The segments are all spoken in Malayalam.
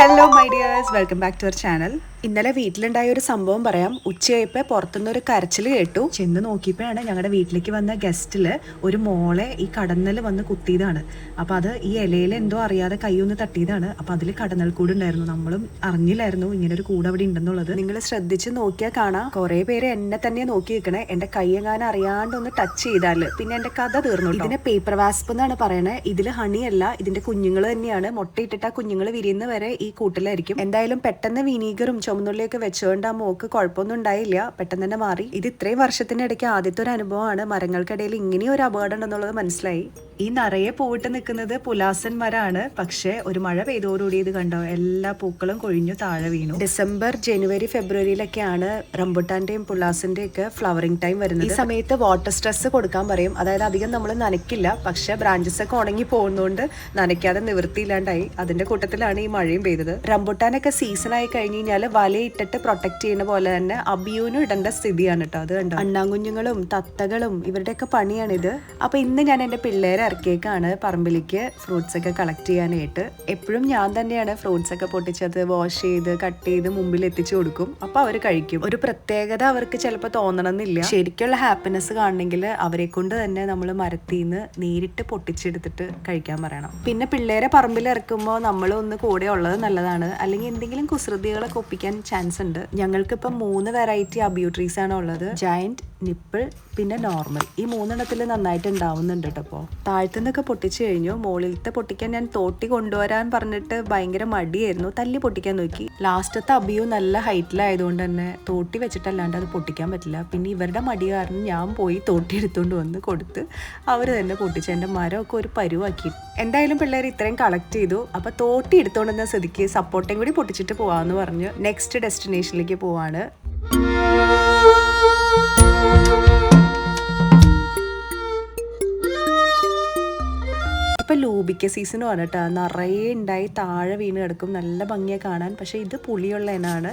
Hello my dears, welcome back to our channel. ഇന്നലെ വീട്ടിലുണ്ടായ ഒരു സംഭവം പറയാം. ഉച്ചയായപ്പോൾ പുറത്തുനിന്നൊരു കരച്ചിൽ കേട്ടു. ചെന്ന് നോക്കിയപ്പോഴാണ് ഞങ്ങളുടെ വീട്ടിലേക്ക് വന്ന ഗസ്റ്റില് ഒരു മോളെ ഈ കടന്നൽ വന്ന് കുത്തിയതാണ്. അപ്പോൾ അത് ഈ ഇലയിൽ എന്തോ അറിയാതെ കൈയൊന്ന് തട്ടിയതാണ്. അപ്പോൾ അതിൽ കടന്നൽ കൂട് ഉണ്ടായിരുന്നു. നമ്മളും അറിഞ്ഞില്ലായിരുന്നു ഇങ്ങനെ ഒരു കൂട് അവിടെ ഉണ്ടെന്നുള്ളത്. നിങ്ങൾ ശ്രദ്ധിച്ച് നോക്കിയാൽ കാണാം, കുറേ പേര് എന്നെ തന്നെ നോക്കി നിൽക്കണേ. എൻ്റെ കൈയെങ്ങാനും അറിയാണ്ട് ഒന്ന് ടച്ച് ചെയ്താൽ പിന്നെ എൻ്റെ കഥ തീർന്നു. ഇതിനെ പേപ്പർ വാസ്പ് എന്നാണ് പറയണേ. ഇതിൽ ഹണിയല്ല, ഇതിന്റെ കുഞ്ഞുങ്ങൾ തന്നെയാണ്. മുട്ടയിട്ടിട്ട് ആ കുഞ്ഞുങ്ങൾ വിരിയുന്ന വരെ ഈ കൂട്ടിലായിരിക്കും. എന്തായാലും പെട്ടെന്ന് വിനീഗറും ചുമന്നുള്ളിയൊക്കെ വെച്ചുകൊണ്ട് ആ മോക്ക് കുഴപ്പമൊന്നും ഉണ്ടായില്ല, പെട്ടെന്ന് തന്നെ മാറി. ഇത് ഇത്രയും വർഷത്തിനിടയ്ക്ക് ആദ്യത്തെ ഒരു അനുഭവമാണ്. മരങ്ങൾക്കിടയിൽ ഇങ്ങനെയും ഒരു അപകടം ഉണ്ടെന്നുള്ളത് മനസ്സിലായി. ഈ നിറയെ പൂവിട്ട് നിൽക്കുന്നത് പുലാസൻ മരമാണ്. പക്ഷെ ഒരു മഴ പെയ്തോടുകൂടി ഇത് കണ്ടോ, എല്ലാ പൂക്കളും കൊഴിഞ്ഞു താഴെ വീണു. ഡിസംബർ, ജനുവരി, ഫെബ്രുവരിയിലൊക്കെയാണ് റംബുട്ടാന്റെയും പുലാസിന്റെയും ഒക്കെ ഫ്ലവറിംഗ് ടൈം വരുന്നത്. ഈ സമയത്ത് വാട്ടർ സ്ട്രെസ് കൊടുക്കാൻ പറയും. അതായത് അധികം നമ്മൾ നനയ്ക്കില്ല, പക്ഷെ ബ്രാഞ്ചസ് ഒക്കെ ഉണങ്ങി പോകുന്നതുകൊണ്ട് നനയ്ക്കാതെ നിവൃത്തിയില്ലാണ്ടായി. അതിന്റെ കൂട്ടത്തിലാണ് ഈ മഴയും പെയ്തത്. റംബുട്ടാനൊക്കെ സീസൺ ആയി കഴിഞ്ഞ് കഴിഞ്ഞാൽ വലയിട്ടിട്ട് പ്രൊട്ടക്ട് ചെയ്യുന്ന പോലെ തന്നെ അബിയൂനും ഇടേണ്ട സ്ഥിതിയാണ് കേട്ടോ. അത് കണ്ടോ, അണ്ണാങ്കുഞ്ഞുങ്ങളും തത്തകളും ഇവരുടെയൊക്കെ പണിയാണിത്. അപ്പൊ ഇന്ന് ഞാൻ എൻ്റെ പിള്ളേരെ ഇറക്കിയേക്കാണ് പറമ്പിലേക്ക് ഫ്രൂട്ട്സ് ഒക്കെ കളക്ട് ചെയ്യാനായിട്ട്. എപ്പോഴും ഞാൻ തന്നെയാണ് ഫ്രൂട്ട്സ് ഒക്കെ പൊട്ടിച്ചത് വാഷ് ചെയ്ത് കട്ട് ചെയ്ത് മുമ്പിൽ എത്തിച്ചു കൊടുക്കും. അപ്പൊ അവർ കഴിക്കും. ഒരു പ്രത്യേകത അവർക്ക് ചിലപ്പോൾ തോന്നണമെന്നില്ല. ശരിക്കുള്ള ഹാപ്പിനെസ് കാണണമെങ്കിൽ അവരെ കൊണ്ട് തന്നെ നമ്മൾ മരത്തിന്ന് നേരിട്ട് പൊട്ടിച്ചെടുത്തിട്ട് കഴിക്കാൻ പറയണം. പിന്നെ പിള്ളേരെ പറമ്പിൽ ഇറക്കുമ്പോൾ നമ്മളൊന്ന് കൂടെ ഉള്ളത് നല്ലതാണ്. അല്ലെങ്കിൽ എന്തെങ്കിലും കുസൃതികളൊക്കെ ഒപ്പിക്കാൻ ചാൻസ് ഉണ്ട്. ഞങ്ങൾക്കിപ്പം 3 വെറൈറ്റി അബിയു ട്രീസ് ആണ് ഉള്ളത്. ജയന്റ്, നിപ്പിൾ, പിന്നെ നോർമൽ. ഈ 3 നന്നായിട്ട് ഉണ്ടാവുന്നുണ്ട് കേട്ടോ. അപ്പോൾ താഴത്തുനിന്നൊക്കെ പൊട്ടിച്ചു കഴിഞ്ഞു. മുകളിലത്തെ പൊട്ടിക്കാൻ ഞാൻ തോട്ടി കൊണ്ടുവരാൻ പറഞ്ഞിട്ട് ഭയങ്കര മടിയായിരുന്നു. തല്ലി പൊട്ടിക്കാൻ നോക്കി. ലാസ്റ്റത്തെ അബിയു നല്ല ഹൈറ്റിലായതുകൊണ്ട് തന്നെ തോട്ടി വെച്ചിട്ടല്ലാണ്ട് അത് പൊട്ടിക്കാൻ പറ്റില്ല. പിന്നെ ഇവരുടെ മടി കാരണം ഞാൻ പോയി തോട്ടി എടുത്തുകൊണ്ട് വന്ന് കൊടുത്ത് അവർ തന്നെ പൊട്ടിച്ച് എൻ്റെ മരമൊക്കെ ഒരു പരുവാക്കി. എന്തായാലും പിള്ളേർ ഇത്രയും കളക്ട് ചെയ്തു. അപ്പോൾ തോട്ടി എടുത്തുകൊണ്ടുവന്ന സ്ഥിതിക്ക് സപ്പോർട്ടയും കൂടി പൊട്ടിച്ചിട്ട് പോവാമെന്ന് പറഞ്ഞ് നെക്സ്റ്റ് ഡെസ്റ്റിനേഷനിലേക്ക് പോവാണ്. ഇപ്പം ലൂബിക്ക സീസണുമാണ് കേട്ടോ. നിറയെ ഉണ്ടായി താഴെ വീണ് കിടക്കും. നല്ല ഭംഗിയാണ് കാണാൻ. പക്ഷേ ഇത് പുളിയുള്ള ഇനമാണ്.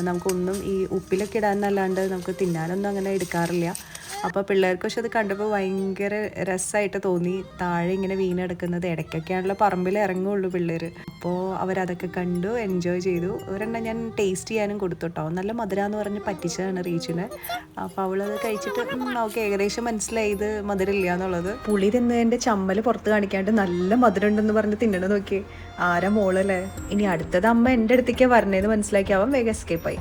നമുക്കൊന്നും ഈ ഉപ്പിലൊക്കെ ഇടാനല്ലാണ്ട് നമുക്ക് തിന്നാനൊന്നും അങ്ങനെ എടുക്കാറില്ല. അപ്പോൾ പിള്ളേർക്ക് പക്ഷെ അത് കണ്ടപ്പോൾ ഭയങ്കര രസമായിട്ട് തോന്നി. താഴെ ഇങ്ങനെ വീണെടുക്കുന്നത് ഇടയ്ക്കൊക്കെയാണല്ലോ പറമ്പിൽ ഇറങ്ങുള്ളൂ പിള്ളേർ. അപ്പോൾ അവരതൊക്കെ കണ്ടു, എൻജോയ് ചെയ്തു. ഒരെണ്ണം ഞാൻ ടേസ്റ്റ് ചെയ്യാനും കൊടുത്തു കേട്ടോ. നല്ല മധുരമെന്ന് പറഞ്ഞ് പറ്റിച്ചതാണ് റീച്ചിനെ. അപ്പോൾ അവളത് കഴിച്ചിട്ട് അവൾക്ക് ഏകദേശം മനസ്സിലായി ഇത് മധുരമില്ല എന്നുള്ളത്. പുളി തിന്നതിൻ്റെ ചമ്മൽ പുറത്ത് കാണിക്കാണ്ട് നല്ല മധുരം ഉണ്ടെന്ന് പറഞ്ഞ് തിന്നണം നോക്കി. ആരാ മോളല്ലേ. ഇനി അടുത്തത് അമ്മ എൻ്റെ അടുത്തേക്ക് വരണേന്ന് മനസ്സിലാക്കി അവൻ വേഗം എസ്കേപ്പായി.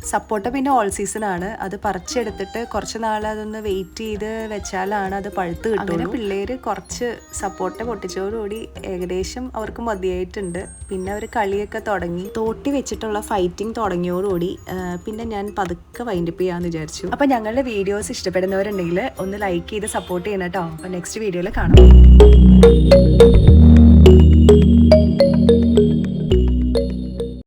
സപ്പോട്ട പിന്നെ ഓൾ സീസൺ ആണ്. അത് പറിച്ചെടുത്തിട്ട് കുറച്ച് നാൾ അതൊന്ന് വെയിറ്റ് ചെയ്ത് വെച്ചാലാണ് അത് പഴുത്ത് കിട്ടുള്ളൂ. പിള്ളേർ കുറച്ച് സപ്പോട്ട പൊട്ടിച്ചോടുകൂടി ഏകദേശം അവർക്ക് മതിയായിട്ടുണ്ട്. പിന്നെ അവർ കളിയൊക്കെ തുടങ്ങി. തോട്ടി വെച്ചിട്ടുള്ള ഫൈറ്റിംഗ് തുടങ്ങിയോടുകൂടി പിന്നെ ഞാൻ പതുക്കെ വൈൻഡപ്പ് ചെയ്യാമെന്ന് വിചാരിച്ചു. അപ്പോൾ ഞങ്ങളുടെ വീഡിയോസ് ഇഷ്ടപ്പെടുന്നവരുണ്ടെങ്കിൽ ഒന്ന് ലൈക്ക് ചെയ്ത് സപ്പോർട്ട് ചെയ്യണം കേട്ടോ. അപ്പോൾ നെക്സ്റ്റ് വീഡിയോയിൽ കാണാം.